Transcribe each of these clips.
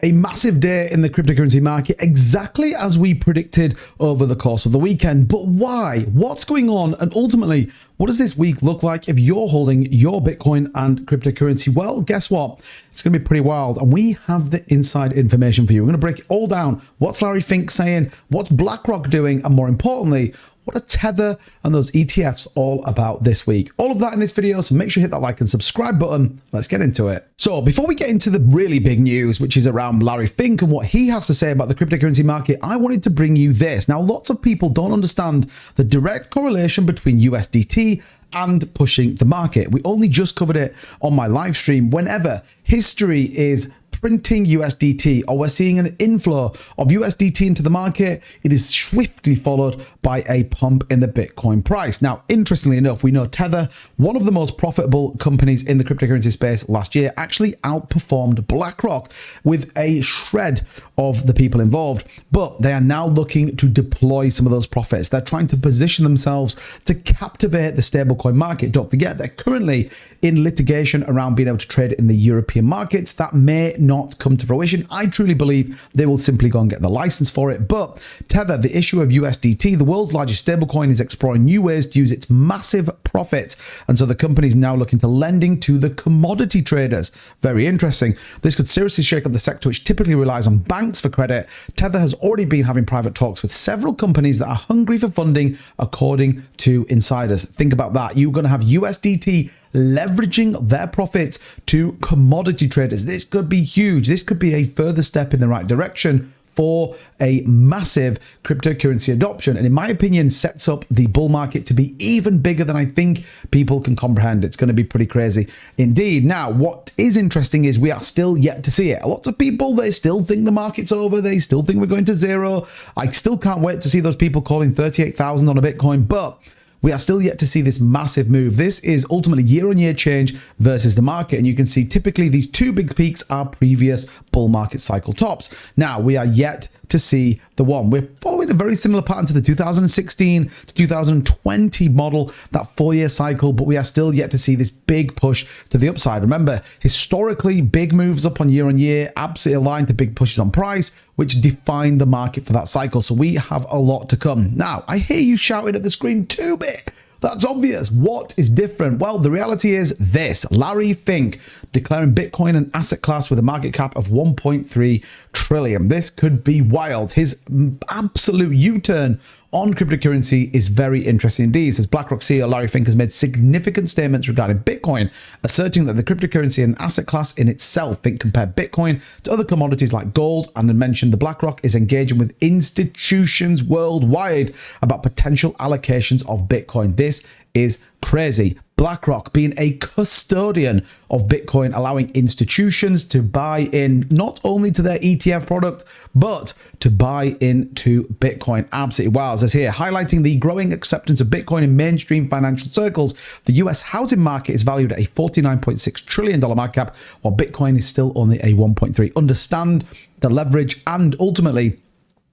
A massive day in the cryptocurrency market, exactly as we predicted over the course of the weekend. But why? What's going on? And ultimately, what does this week look like if you're holding your Bitcoin and cryptocurrency? Well, guess what? It's going to be pretty wild. And we have the inside information for you. We're going to break it all down. What's Larry Fink saying? What's BlackRock doing? And more importantly, what are Tether and those ETFs all about this week? All of that in this video, so make sure you hit that like and subscribe button. Let's get into it. So before we get into the really big news, which is around Larry Fink and what he has to say about the cryptocurrency market, I wanted to bring you this. Now, lots of people don't understand the direct correlation between USDT and pushing the market. We only just covered it on my live stream. Whenever history is printing USDT or we're seeing an inflow of USDT into the market, it is swiftly followed by a pump in the Bitcoin price. Now, interestingly enough, we know Tether, one of the most profitable companies in the cryptocurrency space last year, actually outperformed BlackRock with a shred of the people involved. But they are now looking to deploy some of those profits. They're trying to position themselves to captivate the stablecoin market. Don't forget, they're currently in litigation around being able to trade in the European markets. That may not come to fruition. I truly believe they will simply go and get the license for it. But Tether, the issue of USDT, the world's largest stablecoin, is exploring new ways to use its massive profits. And so the company is now looking to lending to the commodity traders. Very interesting. This could seriously shake up the sector, which typically relies on banks for credit. Tether has already been having private talks with several companies that are hungry for funding, according to insiders. Think about that. You're going to have USDT leveraging their profits to commodity traders. This could be huge. This could be a further step in the right direction for a massive cryptocurrency adoption, and in my opinion sets up the bull market to be even bigger than I think people can comprehend. It's going to be pretty crazy indeed. Now, what is interesting is we are still yet to see it. Lots of people, they still think the market's over. They still think we're going to zero. I still can't wait to see those people calling 38,000 on a Bitcoin, but we are still yet to see this massive move. This is ultimately year-on-year change versus the market. And you can see typically these two big peaks are previous bull market cycle tops. Now, we are yet to see the one. We're following a very similar pattern to the 2016 to 2020 model, that 4-year cycle, but we are still yet to see this big push to the upside. Remember, historically, big moves up on year, absolutely aligned to big pushes on price, which define the market for that cycle. So we have a lot to come. Now, I hear you shouting at the screen, 2-bit. That's obvious. What is different? Well, the reality is this. Larry Fink declaring Bitcoin an asset class with a market cap of 1.3 trillion. This could be wild. His absolute U-turn on cryptocurrency is very interesting indeed. Says BlackRock CEO Larry Fink has made significant statements regarding Bitcoin, asserting that the cryptocurrency and asset class in itself. Fink compared Bitcoin to other commodities like gold and mentioned the BlackRock is engaging with institutions worldwide about potential allocations of Bitcoin. This is crazy. BlackRock being a custodian of Bitcoin, allowing institutions to buy in not only to their ETF product, but to buy into Bitcoin. Absolutely wild. As here, highlighting the growing acceptance of Bitcoin in mainstream financial circles. The US housing market is valued at a $49.6 trillion market cap, while Bitcoin is still only a 1.3. Understand the leverage and ultimately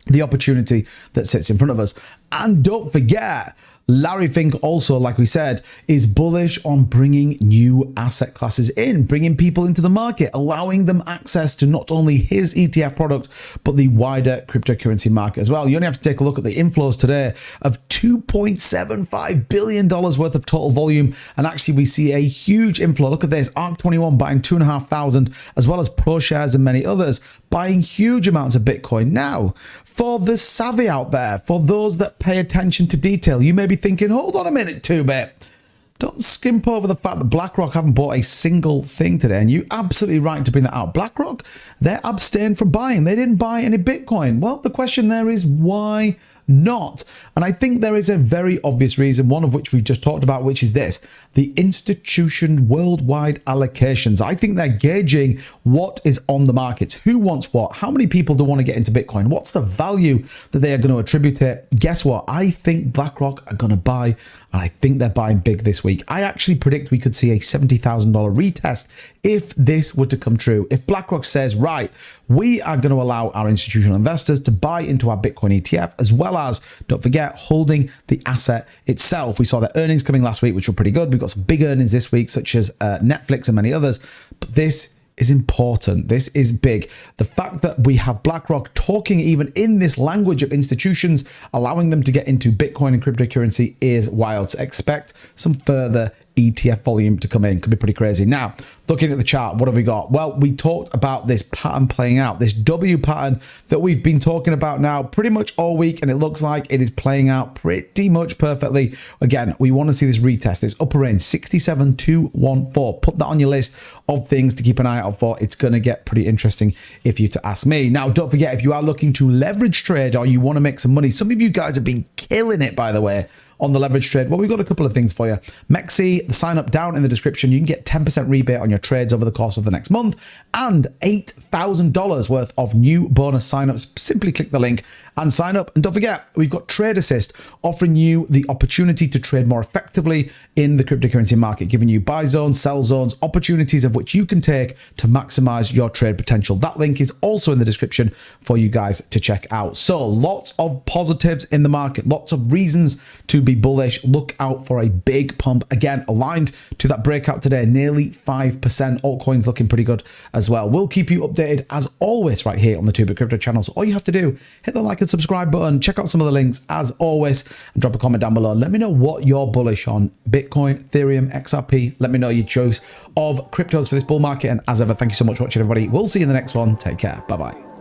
the opportunity that sits in front of us. And don't forget, Larry Fink also, like we said, is bullish on bringing new asset classes in, bringing people into the market, allowing them access to not only his ETF product, but the wider cryptocurrency market as well. You only have to take a look at the inflows today of $2.75 billion worth of total volume. And actually, we see a huge inflow. Look at this, ARC21 buying 2,500, as well as ProShares and many others buying huge amounts of Bitcoin. Now, for the savvy out there, for those that pay attention to detail, you may be thinking, hold on a minute, 2-bit. Don't skimp over the fact that BlackRock haven't bought a single thing today. And you're absolutely right to bring that out. BlackRock, they're abstained from buying. They didn't buy any Bitcoin. Well, the question there is why not? And I think there is a very obvious reason, one of which we've just talked about, which is this: the institution worldwide allocations. I think they're gauging what is on the market, who wants what, how many people do want to get into Bitcoin, what's the value that they are going to attribute it. Guess what? I think BlackRock are going to buy, and I think they're buying big this week. I actually predict we could see a $70,000 retest if this were to come true. If BlackRock says, right, we are going to allow our institutional investors to buy into our Bitcoin ETF, as well as, don't forget, holding the asset itself. We saw their earnings coming last week, which were pretty good. We've got some big earnings this week, such as Netflix and many others. But this is important. This is big. The fact that we have BlackRock talking even in this language of institutions, allowing them to get into Bitcoin and cryptocurrency is wild. So expect some further ETF volume to come in. Could be pretty crazy. Now, looking at the chart, what have we got? Well, we talked about this pattern playing out, this W pattern that we've been talking about now pretty much all week, and it looks like it is playing out pretty much perfectly. Again, we want to see this retest, this upper range, 67,214. Put that on your list of things to keep an eye out for. It's going to get pretty interesting if you to ask me. Now, don't forget, if you are looking to leverage trade or you want to make some money, some of you guys have been killing it, by the way, on the leverage trade. Well, we've got a couple of things for you. MEXC, the sign up down in the description. You can get 10% rebate on your trades over the course of the next month and $8,000 worth of new bonus signups. Simply click the link and sign up. And don't forget, we've got Trade Assist offering you the opportunity to trade more effectively in the cryptocurrency market, giving you buy zones, sell zones, opportunities of which you can take to maximize your trade potential. That link is also in the description for you guys to check out. So lots of positives in the market, lots of reasons to be bullish. Look out for a big pump. Again, aligned to that breakout today, nearly 5%. Altcoins looking pretty good as well. We'll keep you updated as always right here on the 2Bit Crypto channel. So all you have to do, hit the like and subscribe button, check out some of the links as always, and drop a comment down below. Let me know what you're bullish on. Bitcoin, Ethereum, XRP. Let me know your choice of cryptos for this bull market. And as ever, thank you so much for watching, everybody. We'll see you in the next one. Take care. Bye-bye.